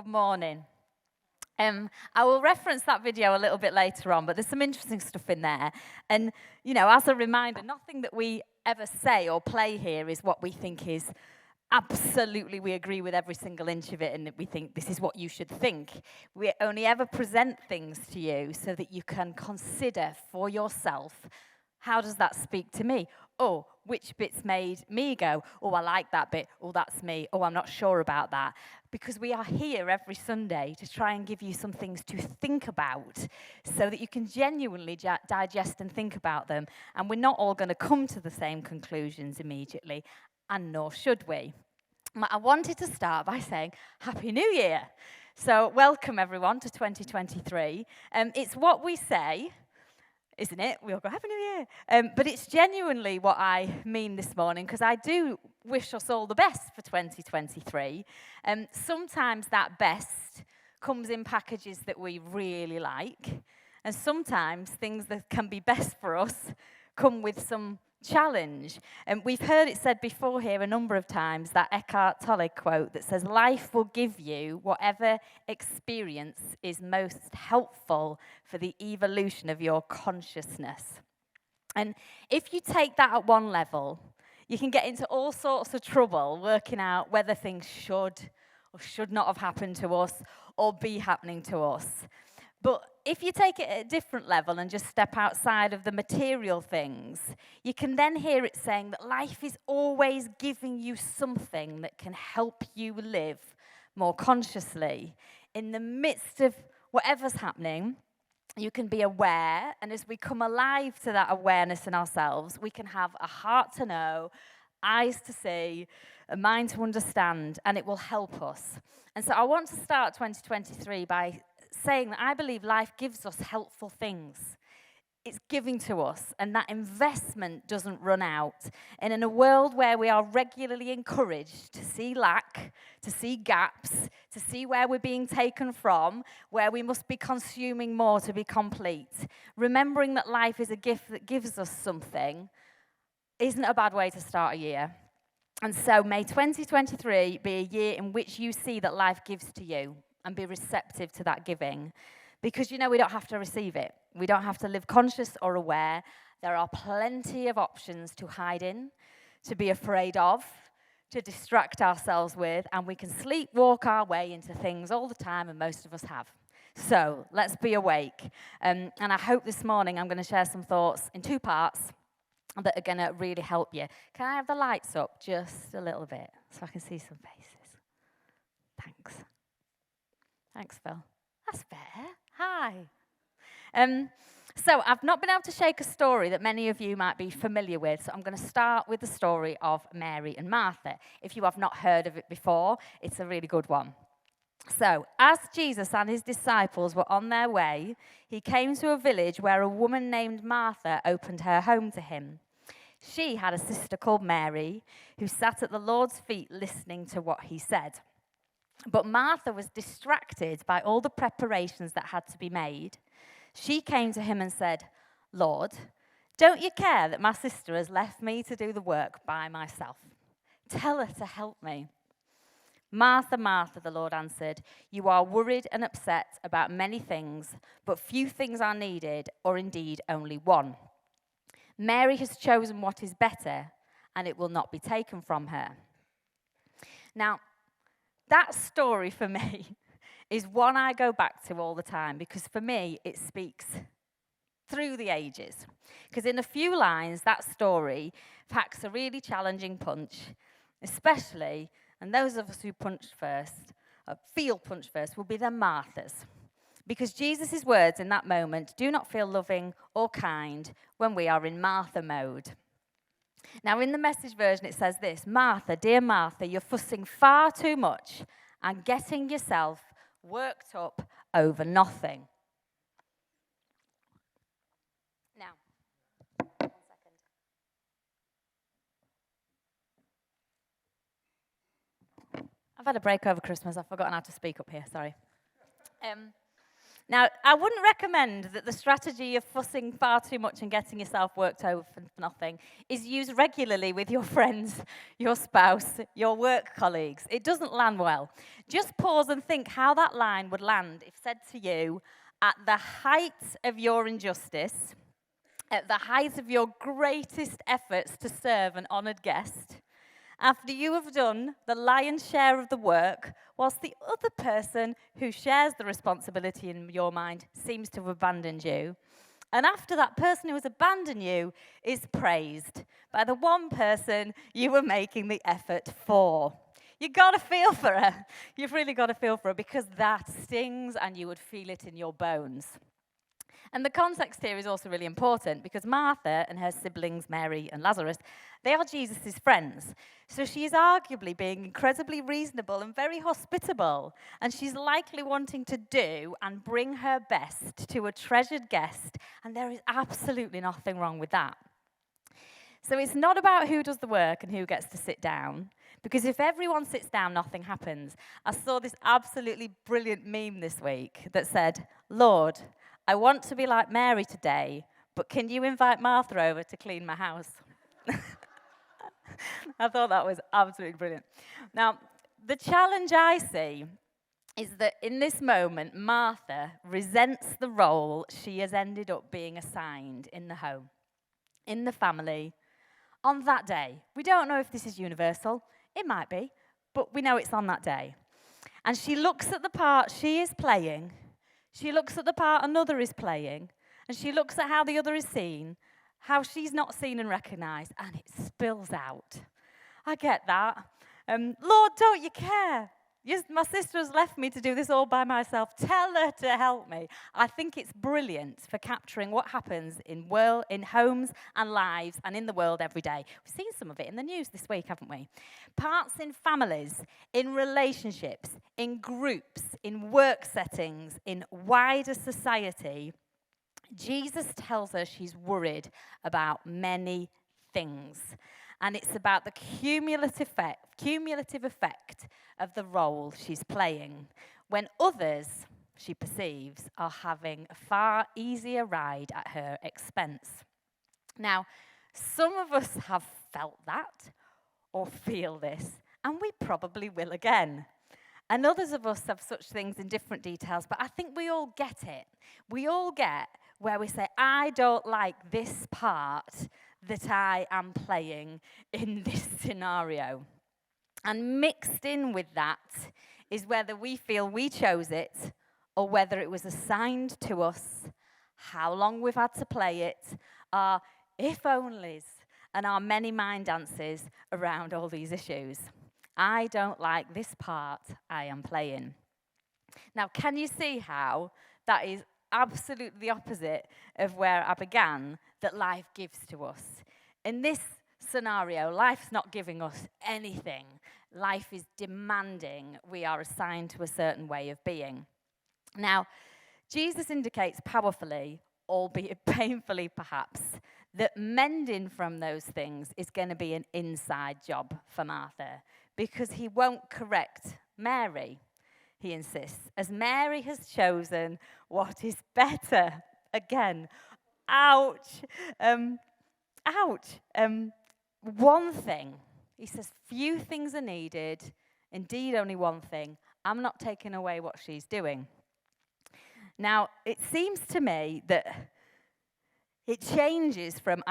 morning. I will reference that video a little bit later on, but there's some interesting stuff in there. And, as a reminder, nothing that we ever say or play here is what we think is absolutely, we agree with every single inch of it and that we think this is what you should think. We only ever present things to you so that you can consider for yourself, how does that speak to me? Oh, which bits made me go, oh, I like that bit. Oh, that's me. Oh, I'm not sure about that. Because we are here every Sunday to try and give you some things to think about so that you can genuinely digest and think about them. And we're not all going to come to the same conclusions immediately, and nor should we. I wanted to start by saying Happy New Year. So welcome, everyone, to 2023. It's what we say, isn't it? We all go, Happy New Year. But it's genuinely what I mean this morning, because I do wish us all the best for 2023. Sometimes that best comes in packages that we really like, and sometimes things that can be best for us come with some challenge. And we've heard it said before here a number of times, that Eckhart Tolle quote that says, life will give you whatever experience is most helpful for the evolution of your consciousness. And if you take that at one level, you can get into all sorts of trouble working out whether things should or should not have happened to us or be happening to us. But if you take it at a different level and just step outside of the material things, you can then hear it saying that life is always giving you something that can help you live more consciously. In the midst of whatever's happening, you can be aware, and as we come alive to that awareness in ourselves, we can have a heart to know, eyes to see, a mind to understand, and it will help us. And so I want to start 2023 by saying that I believe life gives us helpful things. It's giving to us, and that investment doesn't run out. And in a world where we are regularly encouraged to see lack, to see gaps, to see where we're being taken from, where we must be consuming more to be complete, remembering that life is a gift that gives us something isn't a bad way to start a year. And so may 2023 be a year in which you see that life gives to you, and be receptive to that giving. Because we don't have to receive it. We don't have to live conscious or aware. There are plenty of options to hide in, to be afraid of, to distract ourselves with, and we can sleepwalk our way into things all the time, and most of us have. So let's be awake. And I hope this morning I'm going to share some thoughts in two parts that are going to really help you. Can I have the lights up just a little bit so I can see some faces? Thanks. Thanks, Phil. That's better. Hi. So I've not been able to shake a story that many of you might be familiar with, so I'm going to start with the story of Mary and Martha. If you have not heard of it before, it's a really good one. So, as Jesus and his disciples were on their way, he came to a village where a woman named Martha opened her home to him. She had a sister called Mary, who sat at the Lord's feet listening to what he said. But Martha was distracted by all the preparations that had to be made. She came to him and said, Lord, don't you care that my sister has left me to do the work by myself? Tell her to help me. Martha, Martha, the Lord answered, you are worried and upset about many things, but few things are needed, or indeed only one. Mary has chosen what is better, and it will not be taken from her. Now, that story for me is one I go back to all the time, because for me it speaks through the ages. Because in a few lines, that story packs a really challenging punch, especially, and those of us who feel punch first, will be the Marthas. Because Jesus' words in that moment do not feel loving or kind when we are in Martha mode. Now, in the Message version, it says this, Martha, dear Martha, you're fussing far too much and getting yourself worked up over nothing. Now, 1 second. I've had a break over Christmas. I've forgotten how to speak up here, sorry. Now, I wouldn't recommend that the strategy of fussing far too much and getting yourself worked over for nothing is used regularly with your friends, your spouse, your work colleagues. It doesn't land well. Just pause and think how that line would land if said to you at the height of your injustice, at the height of your greatest efforts to serve an honoured guest, after you have done the lion's share of the work, whilst the other person who shares the responsibility in your mind seems to have abandoned you. And after that person who has abandoned you is praised by the one person you were making the effort for. You've got to feel for her. You've really got to feel for her, because that stings and you would feel it in your bones. And the context here is also really important, because Martha and her siblings, Mary and Lazarus, they are Jesus' friends. So she is arguably being incredibly reasonable and very hospitable. And she's likely wanting to do and bring her best to a treasured guest. And there is absolutely nothing wrong with that. So it's not about who does the work and who gets to sit down, because if everyone sits down, nothing happens. I saw this absolutely brilliant meme this week that said, "Lord, I want to be like Mary today, but can you invite Martha over to clean my house?" I thought that was absolutely brilliant. Now, the challenge I see is that in this moment, Martha resents the role she has ended up being assigned in the home, in the family, on that day. We don't know if this is universal. It might be, but we know it's on that day. And she looks at the part she is playing. She looks at the part another is playing, and she looks at how the other is seen, how she's not seen and recognized, and it spills out. I get that. Lord, don't you care? Yes, my sister has left me to do this all by myself. Tell her to help me. I think it's brilliant for capturing what happens in homes and lives and in the world every day. We've seen some of it in the news this week, haven't we? Parts in families, in relationships, in groups, in work settings, in wider society. Jesus tells her she's worried about many things. And it's about the cumulative effect of the role she's playing, when others, she perceives, are having a far easier ride at her expense. Now, some of us have felt that or feel this, and we probably will again. And others of us have such things in different details, but I think we all get it. We all get where we say, I don't like this part that I am playing in this scenario. And mixed in with that is whether we feel we chose it or whether it was assigned to us, how long we've had to play it, our if-onlys, and our many mind dances around all these issues. I don't like this part I am playing. Now, can you see how that is absolutely the opposite of where I began, that life gives to us? In this scenario, life's not giving us anything. Life is demanding we are assigned to a certain way of being. Now, Jesus indicates powerfully, albeit painfully perhaps, that mending from those things is going to be an inside job for Martha, because he won't correct Mary, he insists, as Mary has chosen what is better. Again, ouch. One thing. He says, few things are needed, indeed only one thing. I'm not taking away what she's doing. Now, it seems to me that it changes from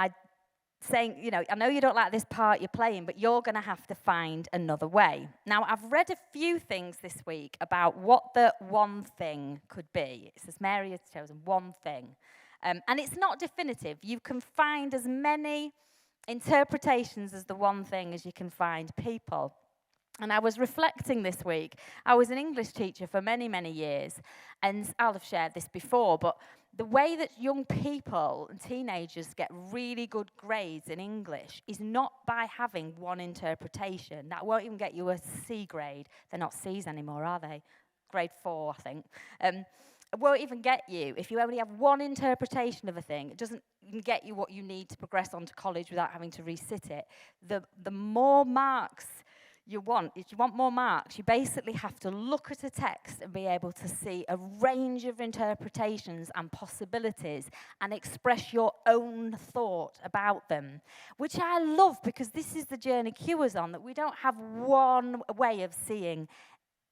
saying, I know you don't like this part you're playing, but you're going to have to find another way. Now, I've read a few things this week about what the one thing could be. It says Mary has chosen one thing. And it's not definitive. You can find as many interpretations as the one thing as you can find people. And I was reflecting this week. I was an English teacher for many, many years, and I'll have shared this before, but the way that young people and teenagers get really good grades in English is not by having one interpretation. That won't even get you a C grade. They're not C's anymore, are they? Grade 4, I think. It won't even get you, if you only have one interpretation of a thing, it doesn't even get you what you need to progress on to college without having to resit it. The more marks if you want more marks, you basically have to look at a text and be able to see a range of interpretations and possibilities and express your own thought about them, which I love because this is the journey Q is on, that we don't have one way of seeing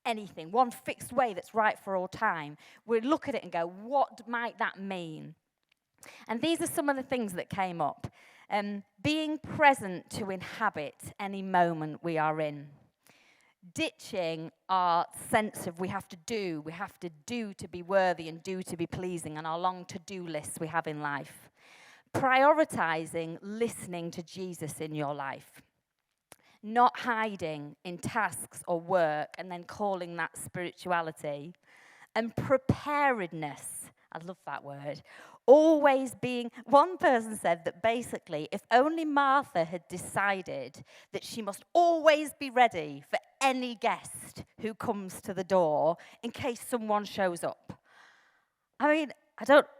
anything, one fixed way that's right for all time. We look at it and go, what might that mean? And these are some of the things that came up. Being present to inhabit any moment we are in. Ditching our sense of we have to do to be worthy and do to be pleasing, and our long to-do lists we have in life. Prioritizing listening to Jesus in your life. Not hiding in tasks or work and then calling that spirituality. And preparedness, I love that word. Always being, one person said that basically if only Martha had decided that she must always be ready for any guest who comes to the door in case someone shows up. I mean,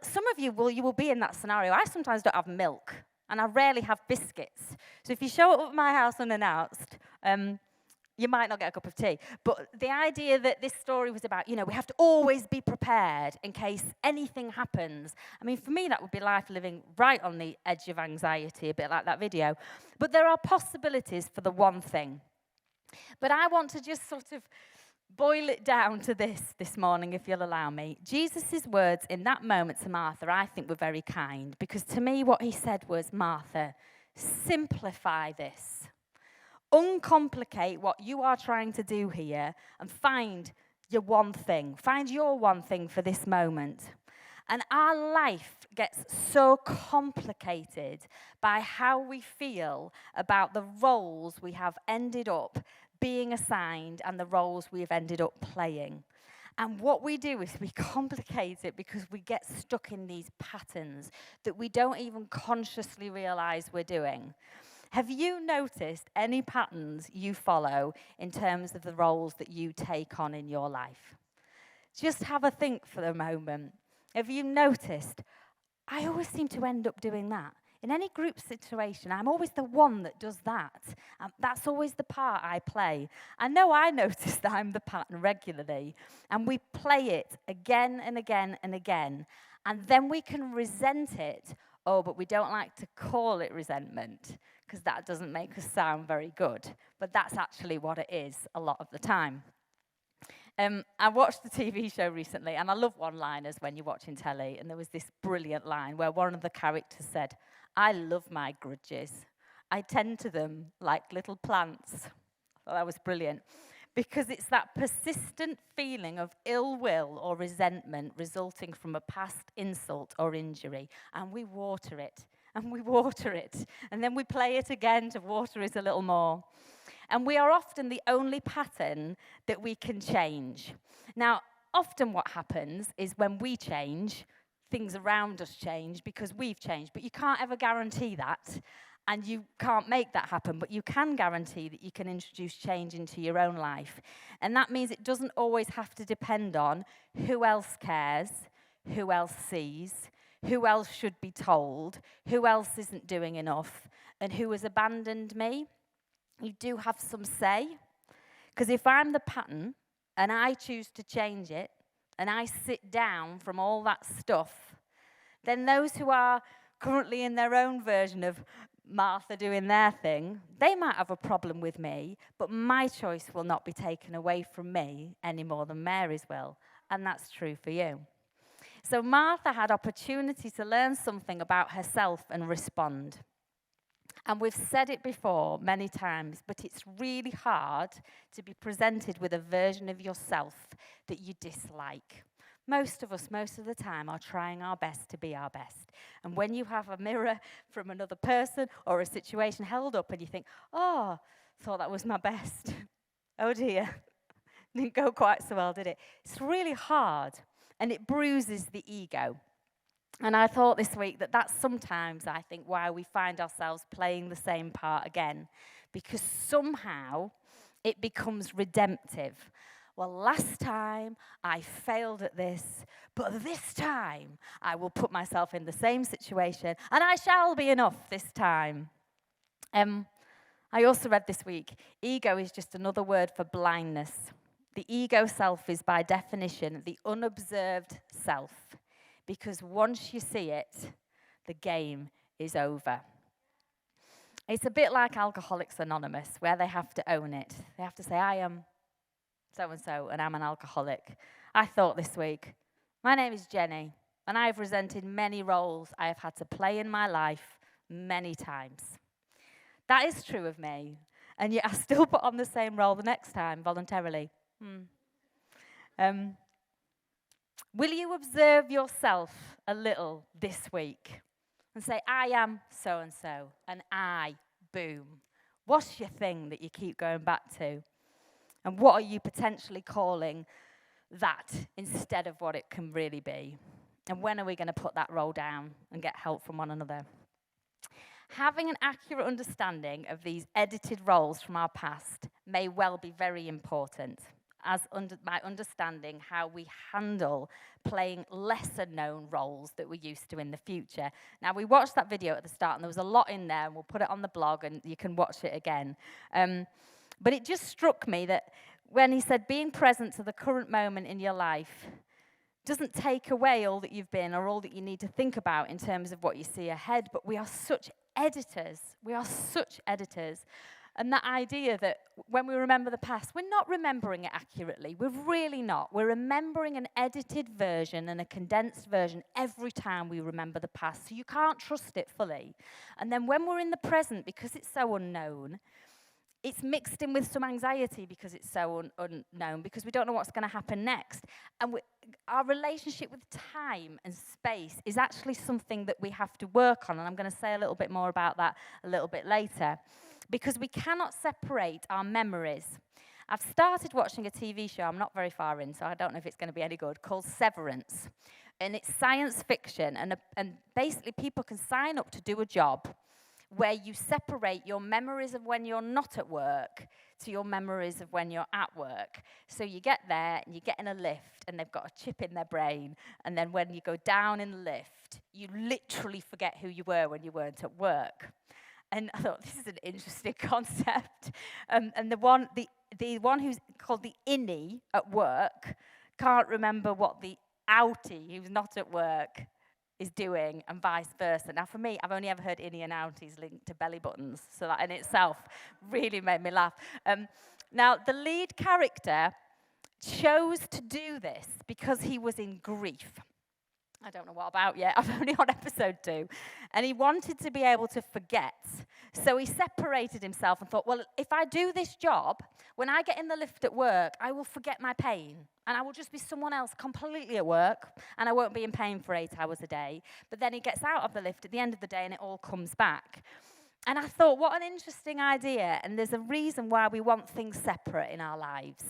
some of you will be in that scenario. I sometimes don't have milk and I rarely have biscuits. So if you show up at my house unannounced, you might not get a cup of tea. But the idea that this story was about, we have to always be prepared in case anything happens. I mean, for me, that would be life living right on the edge of anxiety, a bit like that video. But there are possibilities for the one thing. But I want to just sort of boil it down to this morning, if you'll allow me. Jesus' words in that moment to Martha, I think, were very kind. Because to me, what he said was, Martha, simplify this. Uncomplicate what you are trying to do here and find your one thing. Find your one thing for this moment. And our life gets so complicated by how we feel about the roles we have ended up being assigned and the roles we have ended up playing. And what we do is we complicate it because we get stuck in these patterns that we don't even consciously realize we're doing. Have you noticed any patterns you follow in terms of the roles that you take on in your life? Just have a think for a moment. Have you noticed, I always seem to end up doing that. In any group situation, I'm always the one that does that. That's always the part I play. I know I notice that I'm the pattern regularly, and we play it again and again and again, and then we can resent it. Oh, but we don't like to call it resentment, because that doesn't make us sound very good. But that's actually what it is a lot of the time. I watched the TV show recently, and I love one-liners when you're watching telly, and there was this brilliant line where one of the characters said, I love my grudges. I tend to them like little plants. I thought that was brilliant. Because it's that persistent feeling of ill will or resentment resulting from a past insult or injury, and we water it. And we water it, and then we play it again to water it a little more. And we are often the only pattern that we can change. Now, often what happens is when we change, things around us change because we've changed. But you can't ever guarantee that, and you can't make that happen. But you can guarantee that you can introduce change into your own life. And that means it doesn't always have to depend on who else cares, who else sees, who else should be told, who else isn't doing enough, and who has abandoned me. You do have some say, because if I'm the pattern and I choose to change it and I sit down from all that stuff, then those who are currently in their own version of Martha doing their thing, they might have a problem with me, but my choice will not be taken away from me any more than Mary's will, and that's true for you. So Martha had opportunity to learn something about herself and respond. And we've said it before many times, but it's really hard to be presented with a version of yourself that you dislike. Most of us, most of the time, are trying our best to be our best. And when you have a mirror from another person or a situation held up and you think, oh, thought that was my best. Oh dear, didn't go quite so well, did it? It's really hard. And it bruises the ego. And I thought this week that that's sometimes, I think, why we find ourselves playing the same part again. Because somehow it becomes redemptive. Well, last time I failed at this, but this time I will put myself in the same situation and I shall be enough this time. I I also read this week, ego is just another word for blindness. The ego self is by definition the unobserved self, because once you see it, the game is over. It's a bit like Alcoholics Anonymous, where they have to own it. They have to say, I am so-and-so, and I'm an alcoholic. I thought this week, my name is Jenny, and I have resented many roles I have had to play in my life many times. That is true of me, and yet I still put on the same role the next time, voluntarily. Will you observe yourself a little this week and say, I am so-and-so, and I, boom. What's your thing that you keep going back to? And what are you potentially calling that instead of what it can really be? And when are we going to put that role down and get help from one another? Having an accurate understanding of these edited roles from our past may well be very important, as by understanding how we handle playing lesser-known roles that we're used to in the future. Now, we watched that video at the start, and there was a lot in there, and we'll put it on the blog, and you can watch it again. But it just struck me that when he said being present to the current moment in your life doesn't take away all that you've been or all that you need to think about in terms of what you see ahead, but we are such editors. We are such editors. And that idea that when we remember the past, we're not remembering it accurately. We're really not. We're remembering an edited version and a condensed version every time we remember the past. So you can't trust it fully. And then when we're in the present, because it's so unknown, it's mixed in with some anxiety because it's so unknown, because we don't know what's going to happen next. And our relationship with time and space is actually something that we have to work on. And I'm going to say a little bit more about that a little bit later. Because we cannot separate our memories. I've started watching a TV show, I'm not very far in, so I don't know if it's going to be any good, called Severance. And it's science fiction, and basically people can sign up to do a job where you separate your memories of when you're not at work to your memories of when you're at work. So you get there, and you get in a lift, and they've got a chip in their brain, and then when you go down in the lift, you literally forget who you were when you weren't at work. And I thought, this is an interesting concept. And the one who's called the innie at work can't remember what the outie who's not at work is doing, and vice versa. Now, for me, I've only ever heard innie and outies linked to belly buttons, so that in itself really made me laugh. Now, the lead character chose to do this because he was in grief. I don't know what about yet. I'm only on episode 2. And he wanted to be able to forget. So he separated himself and thought, well, if I do this job, when I get in the lift at work, I will forget my pain. And I will just be someone else completely at work. And I won't be in pain for 8 hours a day. But then he gets out of the lift at the end of the day and it all comes back. And I thought, what an interesting idea. And there's a reason why we want things separate in our lives.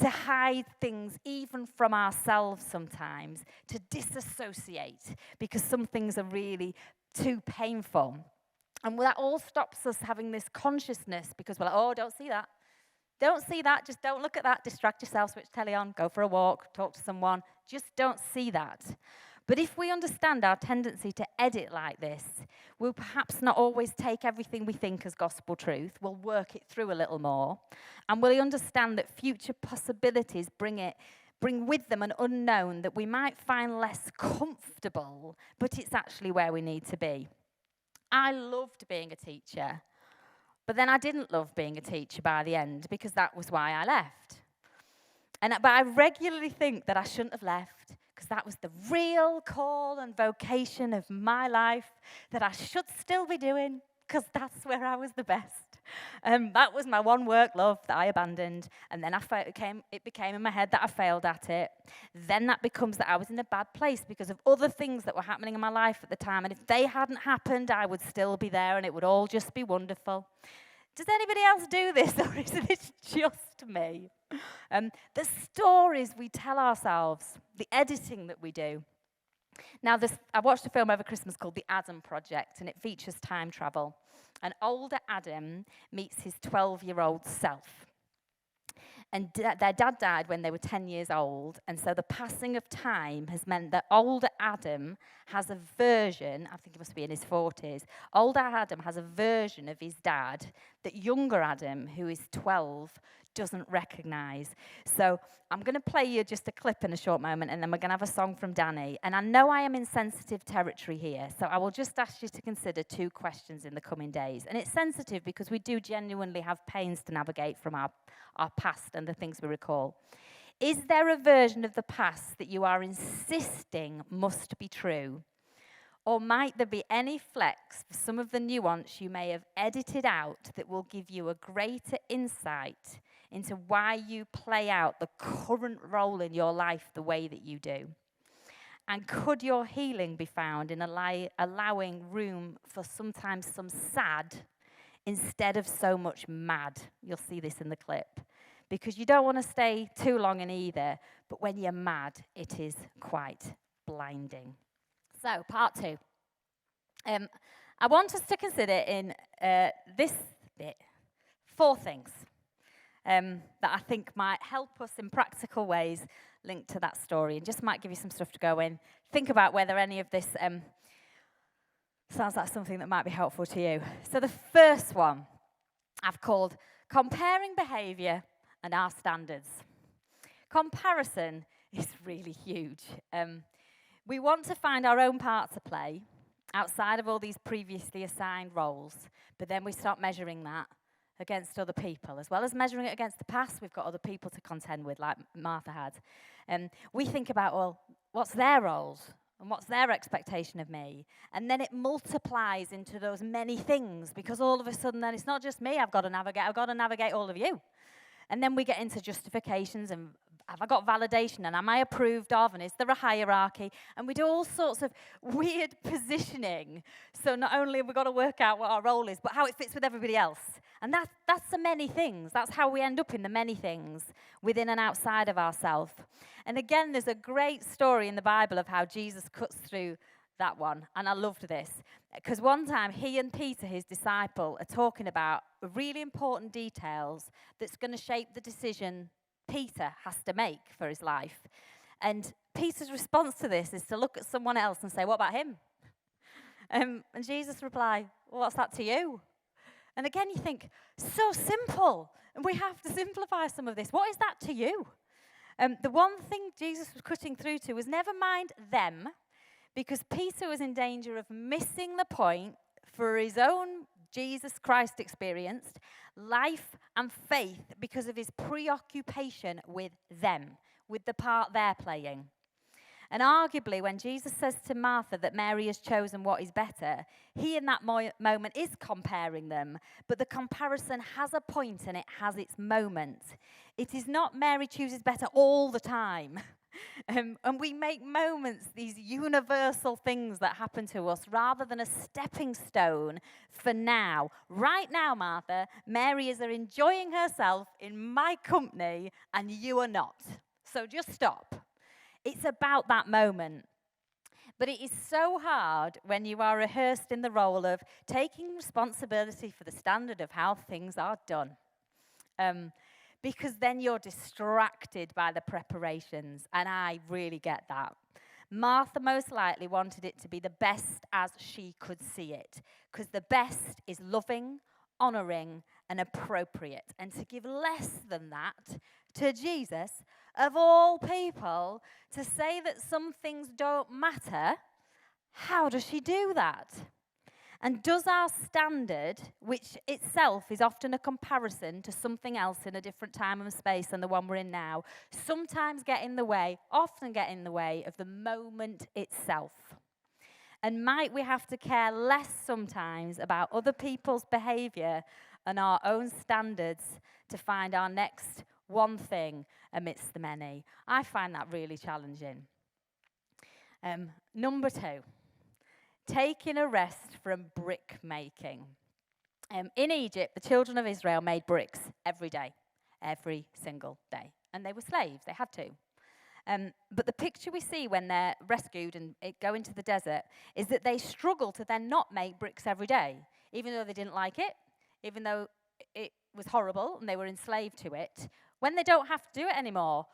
To hide things even from ourselves sometimes, to disassociate, because some things are really too painful. And that all stops us having this consciousness, because we're like, oh, don't see that. Don't see that, just don't look at that, distract yourself, switch telly on, go for a walk, talk to someone. Just don't see that. But if we understand our tendency to edit like this, we'll perhaps not always take everything we think as gospel truth. We'll work it through a little more. And we'll understand that future possibilities bring with them an unknown that we might find less comfortable, but it's actually where we need to be. I loved being a teacher, but then I didn't love being a teacher by the end, because that was why I left. But I regularly think that I shouldn't have left, because that was the real call and vocation of my life that I should still be doing, because that's where I was the best. That was my one work love that I abandoned, and then it became in my head that I failed at it. Then that becomes that I was in a bad place because of other things that were happening in my life at the time, and if they hadn't happened, I would still be there, and it would all just be wonderful. Does anybody else do this, or is it just me? The stories we tell ourselves, the editing that we do. Now, I watched a film over Christmas called The Adam Project, and it features time travel. And older Adam meets his 12-year-old self. And their dad died when they were 10 years old. And so the passing of time has meant that older Adam has a version, I think he must be in his 40s, older Adam has a version of his dad that younger Adam, who is 12, doesn't recognize. So I'm going to play you just a clip in a short moment, and then we're going to have a song from Danny. And I know I am in sensitive territory here, so I will just ask you to consider 2 questions in the coming days. And it's sensitive because we do genuinely have pains to navigate from our past and the things we recall. Is there a version of the past that you are insisting must be true? Or might there be any flex for some of the nuance you may have edited out that will give you a greater insight into why you play out the current role in your life the way that you do? And could your healing be found in allowing room for sometimes some sad instead of so much mad? You'll see this in the clip. Because you don't want to stay too long in either, but when you're mad, it is quite blinding. So, part 2. I want us to consider in this bit 4 things that I think might help us in practical ways linked to that story, and just might give you some stuff to go in. Think about whether any of this sounds like something that might be helpful to you. So the first one I've called comparing behaviour and our standards. Comparison is really huge. We want to find our own part to play outside of all these previously assigned roles, but then we start measuring that against other people. As well as measuring it against the past, we've got other people to contend with, like Martha had. We think about, well, what's their roles? And what's their expectation of me? And then it multiplies into those many things, because all of a sudden then it's not just me I've got to navigate all of you. And then we get into justifications and have I got validation and am I approved of and is there a hierarchy? And we do all sorts of weird positioning. So not only have we got to work out what our role is, but how it fits with everybody else. And that's the many things. That's how we end up in the many things within and outside of ourselves. And again, there's a great story in the Bible of how Jesus cuts through that one. And I loved this. Because one time he and Peter, his disciple, are talking about really important details that's going to shape the decision Peter has to make for his life. And Peter's response to this is to look at someone else and say, what about him? And Jesus replied, well, what's that to you? And again, you think, so simple. And we have to simplify some of this. What is that to you? The one thing Jesus was cutting through to was never mind them, because Peter was in danger of missing the point for his own Jesus Christ experienced life and faith because of his preoccupation with them, with the part they're playing. And arguably, when Jesus says to Martha that Mary has chosen what is better, he in that moment is comparing them, but the comparison has a point and it has its moment. It is not Mary chooses better all the time. And we make moments, these universal things that happen to us, rather than a stepping stone for now. Right now, Martha, Mary is enjoying herself in my company, and you are not. So just stop. It's about that moment. But it is so hard when you are rehearsed in the role of taking responsibility for the standard of how things are done. Because then you're distracted by the preparations, and I really get that. Martha most likely wanted it to be the best as she could see it, because the best is loving, honouring, and appropriate. And to give less than that to Jesus, of all people, to say that some things don't matter, how does she do that? And does our standard, which itself is often a comparison to something else in a different time and space than the one we're in now, sometimes often get in the way of the moment itself? And might we have to care less sometimes about other people's behaviour and our own standards to find our next one thing amidst the many? I find that really challenging. Number 2. Taking a rest from brick making. In Egypt, the children of Israel made bricks every day, every single day. And they were slaves, they had to. But the picture we see when they're rescued and go into the desert is that they struggle to then not make bricks every day, even though they didn't like it, even though it was horrible and they were enslaved to it. When they don't have to do it anymore,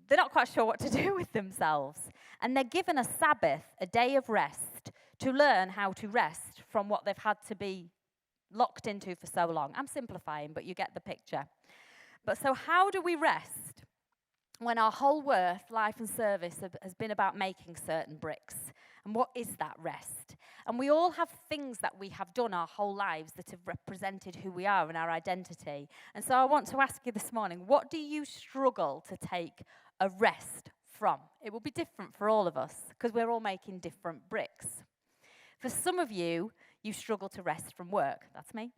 they're not quite sure what to do with themselves. And they're given a Sabbath, a day of rest, to learn how to rest from what they've had to be locked into for so long. I'm simplifying, but you get the picture. But so how do we rest when our whole worth, life and service has been about making certain bricks? And what is that rest? And we all have things that we have done our whole lives that have represented who we are and our identity. And so I want to ask you this morning, what do you struggle to take a rest from? It will be different for all of us because we're all making different bricks. For some of you, you struggle to rest from work. That's me.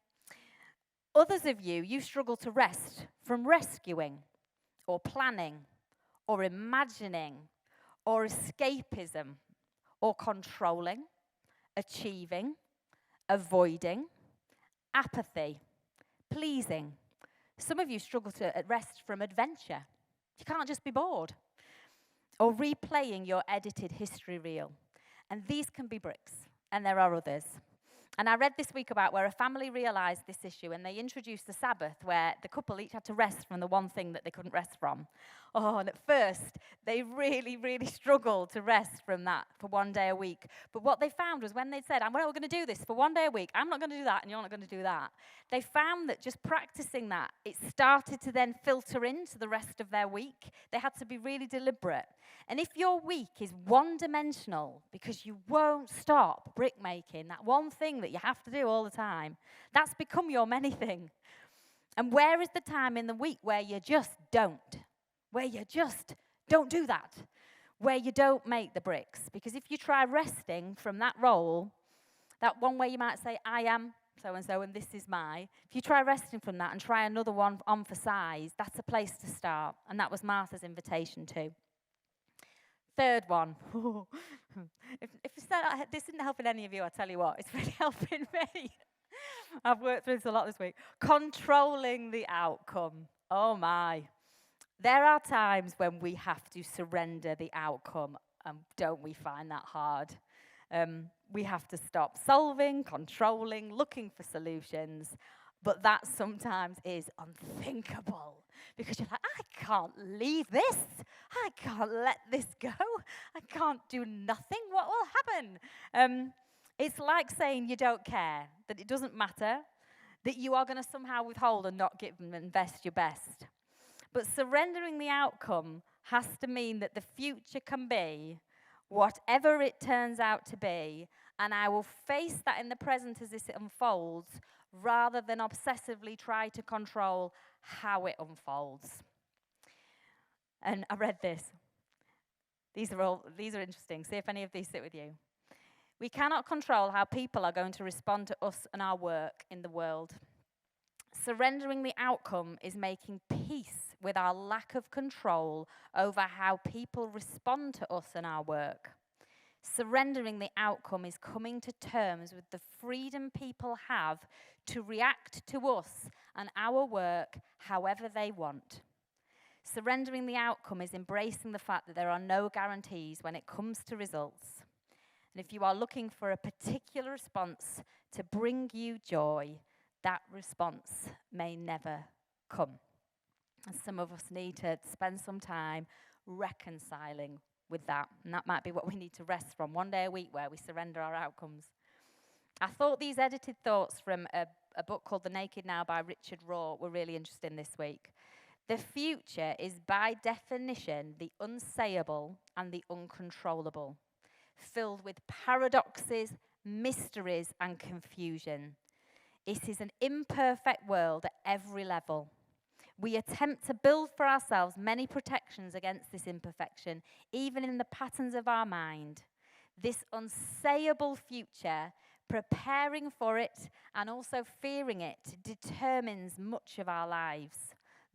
Others of you, you struggle to rest from rescuing or planning or imagining or escapism or controlling, achieving, avoiding, apathy, pleasing. Some of you struggle to rest from adventure. You can't just be bored. Or replaying your edited history reel. And these can be bricks, and there are others. And I read this week about where a family realized this issue and they introduced the Sabbath where the couple each had to rest from the one thing that they couldn't rest from. Oh, and at first, they really, really struggled to rest from that for one day a week. But what they found was when they said, well, we're going to do this for one day a week, I'm not going to do that and you're not going to do that, they found that just practicing that, it started to then filter into the rest of their week. They had to be really deliberate. And if your week is one-dimensional because you won't stop brick making, that one thing that you have to do all the time, that's become your many thing. And where is the time in the week where you just don't? Where you just don't do that? Where you don't make the bricks? Because if you try resting from that role, that one way you might say, I am so-and-so and this is my. If you try resting from that and try another one on for size, that's a place to start. And that was Martha's invitation too. Third one. if this isn't helping any of you, I tell you what, it's really helping me. I've worked through this a lot this week. Controlling the outcome. Oh my. There are times when we have to surrender the outcome, and don't we find that hard? We have to stop solving, controlling, looking for solutions, but that sometimes is unthinkable because you're like, I can't leave this. I can't let this go. I can't do nothing. What will happen? It's like saying you don't care, that it doesn't matter, that you are going to somehow withhold and not give and invest your best. But surrendering the outcome has to mean that the future can be whatever it turns out to be, and I will face that in the present as it unfolds rather than obsessively try to control how it unfolds. And I read this. These are interesting. See if any of these sit with you. We cannot control how people are going to respond to us and our work in the world. Surrendering the outcome is making peace with our lack of control over how people respond to us and our work. Surrendering the outcome is coming to terms with the freedom people have to react to us and our work however they want. Surrendering the outcome is embracing the fact that there are no guarantees when it comes to results. And if you are looking for a particular response to bring you joy, that response may never come. And some of us need to spend some time reconciling with that. And that might be what we need to rest from one day a week where we surrender our outcomes. I thought these edited thoughts from a book called The Naked Now by Richard Rohr were really interesting this week. The future is by definition the unsayable and the uncontrollable, filled with paradoxes, mysteries, and confusion. It is an imperfect world at every level. We attempt to build for ourselves many protections against this imperfection, even in the patterns of our mind. This unsayable future, preparing for it and also fearing it, determines much of our lives.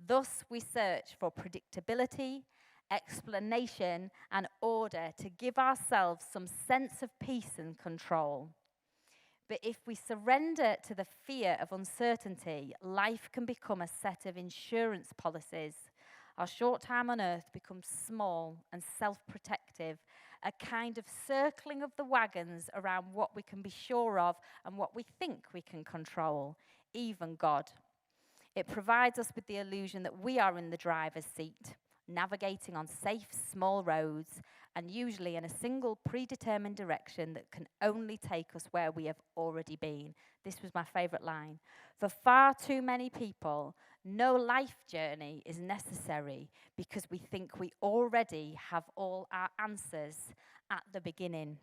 Thus, we search for predictability, explanation, and order to give ourselves some sense of peace and control. But if we surrender to the fear of uncertainty, life can become a set of insurance policies. Our short time on earth becomes small and self-protective, a kind of circling of the wagons around what we can be sure of and what we think we can control, even God. It provides us with the illusion that we are in the driver's seat, navigating on safe, small roads, and usually in a single predetermined direction that can only take us where we have already been. This was my favourite line. For far too many people, no life journey is necessary because we think we already have all our answers at the beginning.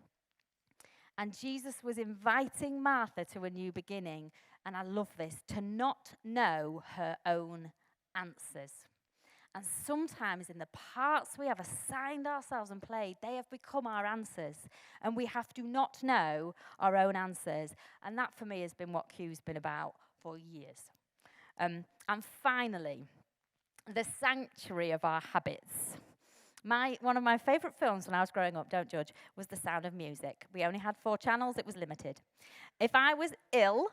And Jesus was inviting Martha to a new beginning, and I love this, to not know her own answers. And sometimes in the parts we have assigned ourselves and played, they have become our answers. And we have to not know our own answers. And that for me has been what Q's been about for years. And finally, the sanctuary of our habits. One of my favourite films when I was growing up, don't judge, was The Sound of Music. We only had 4 channels, it was limited. If I was ill,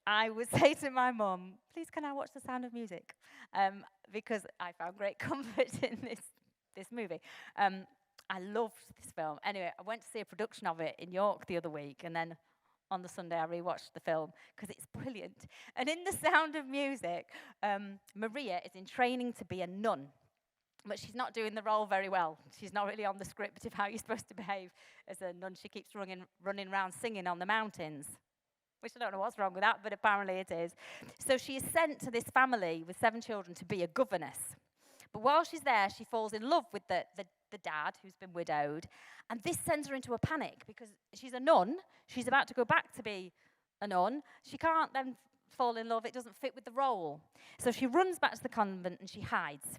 I would say to my mum, please can I watch The Sound of Music? Because I found great comfort in this movie. I loved this film. Anyway, I went to see a production of it in York the other week, and then on the Sunday I rewatched the film because it's brilliant. And in The Sound of Music, Maria is in training to be a nun. But she's not doing the role very well. She's not really on the script of how you're supposed to behave as a nun. She keeps running around singing on the mountains, which I don't know what's wrong with that, but apparently it is. So she is sent to this family with 7 children to be a governess. But while she's there, she falls in love with the dad, who's been widowed, and this sends her into a panic because she's a nun. She's about to go back to be a nun. She can't then fall in love. It doesn't fit with the role. So she runs back to the convent and she hides.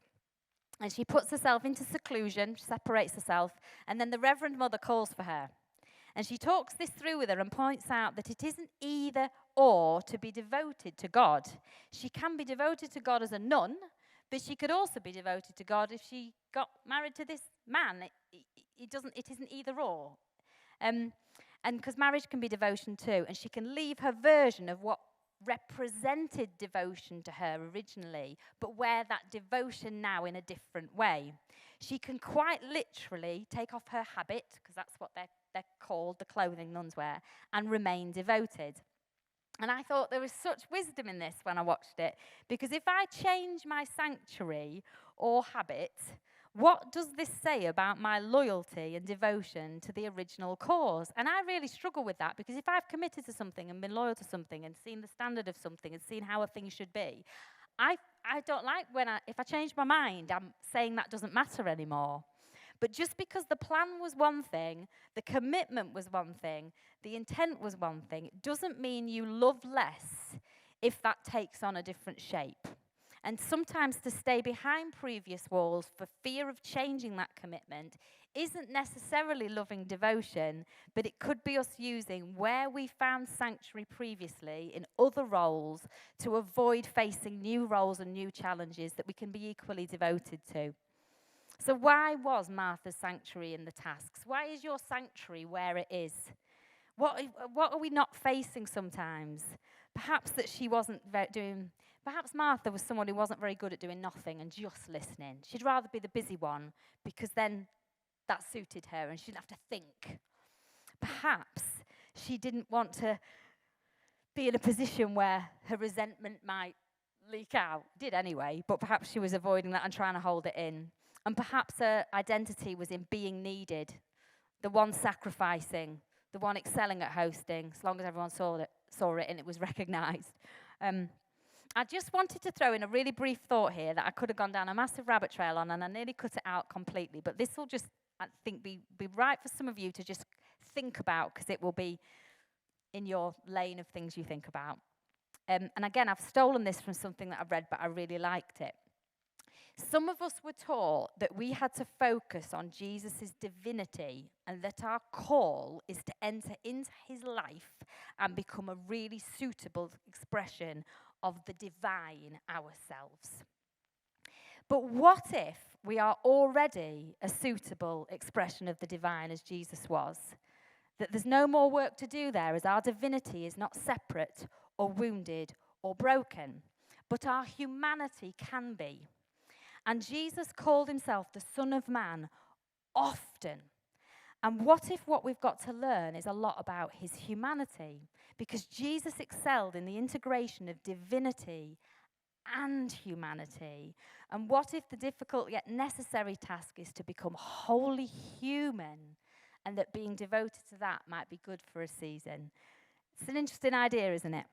And she puts herself into seclusion, separates herself, and then the Reverend Mother calls for her. And she talks this through with her and points out that it isn't either or to be devoted to God. She can be devoted to God as a nun, but she could also be devoted to God if she got married to this man. It isn't either or. And because marriage can be devotion too, and she can leave her version of what represented devotion to her originally, but wear that devotion now in a different way. She can quite literally take off her habit, because that's what they're called, the clothing nuns wear, and remain devoted. And I thought there was such wisdom in this when I watched it, because if I change my sanctuary or habit, what does this say about my loyalty and devotion to the original cause? And I really struggle with that, because if I've committed to something and been loyal to something and seen the standard of something and seen how a thing should be, I don't like if I change my mind, I'm saying that doesn't matter anymore. But just because the plan was one thing, the commitment was one thing, the intent was one thing, it doesn't mean you love less if that takes on a different shape. And sometimes to stay behind previous walls for fear of changing that commitment isn't necessarily loving devotion, but it could be us using where we found sanctuary previously in other roles to avoid facing new roles and new challenges that we can be equally devoted to. So why was Martha's sanctuary in the tasks? Why is your sanctuary where it is? What are we not facing sometimes? Perhaps that she wasn't doing... Perhaps Martha was someone who wasn't very good at doing nothing and just listening. She'd rather be the busy one because then that suited her and she didn't have to think. Perhaps she didn't want to be in a position where her resentment might leak out. Did anyway, but perhaps she was avoiding that and trying to hold it in. And perhaps her identity was in being needed, the one sacrificing, the one excelling at hosting, as long as everyone saw it and it was recognised. I just wanted to throw in a really brief thought here that I could have gone down a massive rabbit trail on, and I nearly cut it out completely. But this will just, I think, be right for some of you to just think about, because it will be in your lane of things you think about. And again, I've stolen this from something that I've read, but I really liked it. Some of us were taught that we had to focus on Jesus' divinity and that our call is to enter into his life and become a really suitable expression of the divine ourselves. But what if we are already a suitable expression of the divine as Jesus was? That there's no more work to do there, as our divinity is not separate or wounded or broken, but our humanity can be. And Jesus called himself the Son of Man often. And what if what we've got to learn is a lot about his humanity? Because Jesus excelled in the integration of divinity and humanity? And what if the difficult yet necessary task is to become wholly human, and that being devoted to that might be good for a season? It's an interesting idea, isn't it?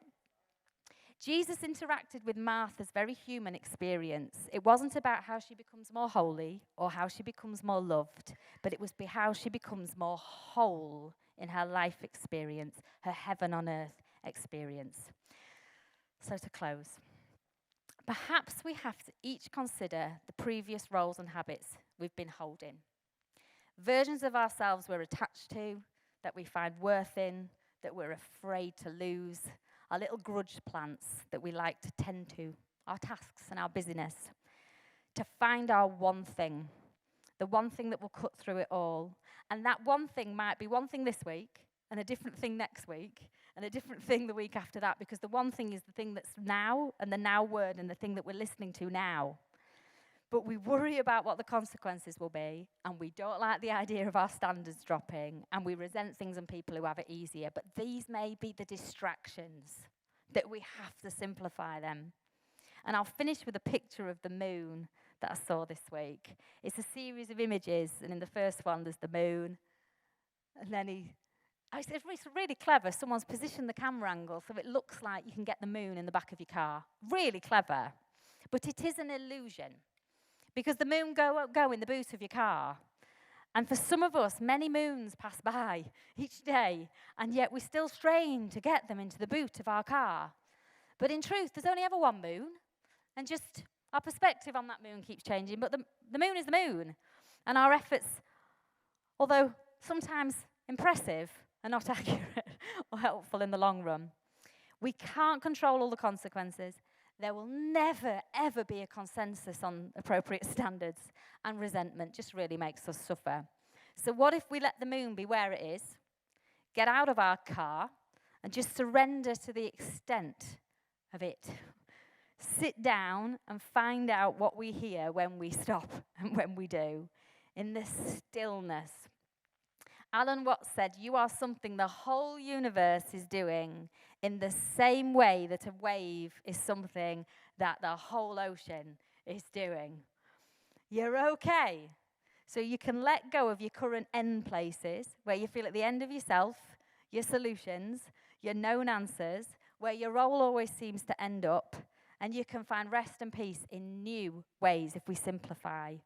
Jesus interacted with Martha's very human experience. It wasn't about how she becomes more holy or how she becomes more loved, but it was how she becomes more whole in her life experience, her heaven on earth experience. So to close, perhaps we have to each consider the previous roles and habits we've been holding. Versions of ourselves we're attached to, that we find worth in, that we're afraid to lose, our little grudge plants that we like to tend to, our tasks and our busyness, to find our one thing, the one thing that will cut through it all. And that one thing might be one thing this week, and a different thing next week, and a different thing the week after that, because the one thing is the thing that's now, and the now word, and the thing that we're listening to now. But we worry about what the consequences will be, and we don't like the idea of our standards dropping, and we resent things and people who have it easier. But these may be the distractions that we have to simplify them. And I'll finish with a picture of the moon that I saw this week. It's a series of images, and in the first one there's the moon, and then it's really clever. Someone's positioned the camera angle so it looks like you can get the moon in the back of your car. Really clever. But it is an illusion. Because the moon go in the boot of your car. And for some of us, many moons pass by each day, and yet we still strain to get them into the boot of our car. But in truth, there's only ever one moon, and just our perspective on that moon keeps changing. But the moon is the moon, and our efforts, although sometimes impressive, are not accurate or helpful in the long run. We can't control all the consequences. There will never, ever be a consensus on appropriate standards, and resentment just really makes us suffer. So what if we let the moon be where it is, get out of our car, and just surrender to the extent of it? Sit down and find out what we hear when we stop and when we do, in the stillness. Alan Watts said, "You are something the whole universe is doing in the same way that a wave is something that the whole ocean is doing." You're okay. So you can let go of your current end places, where you feel at the end of yourself, your solutions, your known answers, where your role always seems to end up, and you can find rest and peace in new ways if we simplify.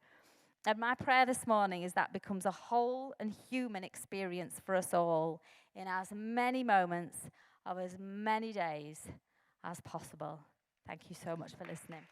And my prayer this morning is that becomes a whole and human experience for us all in as many moments of as many days as possible. Thank you so much for listening.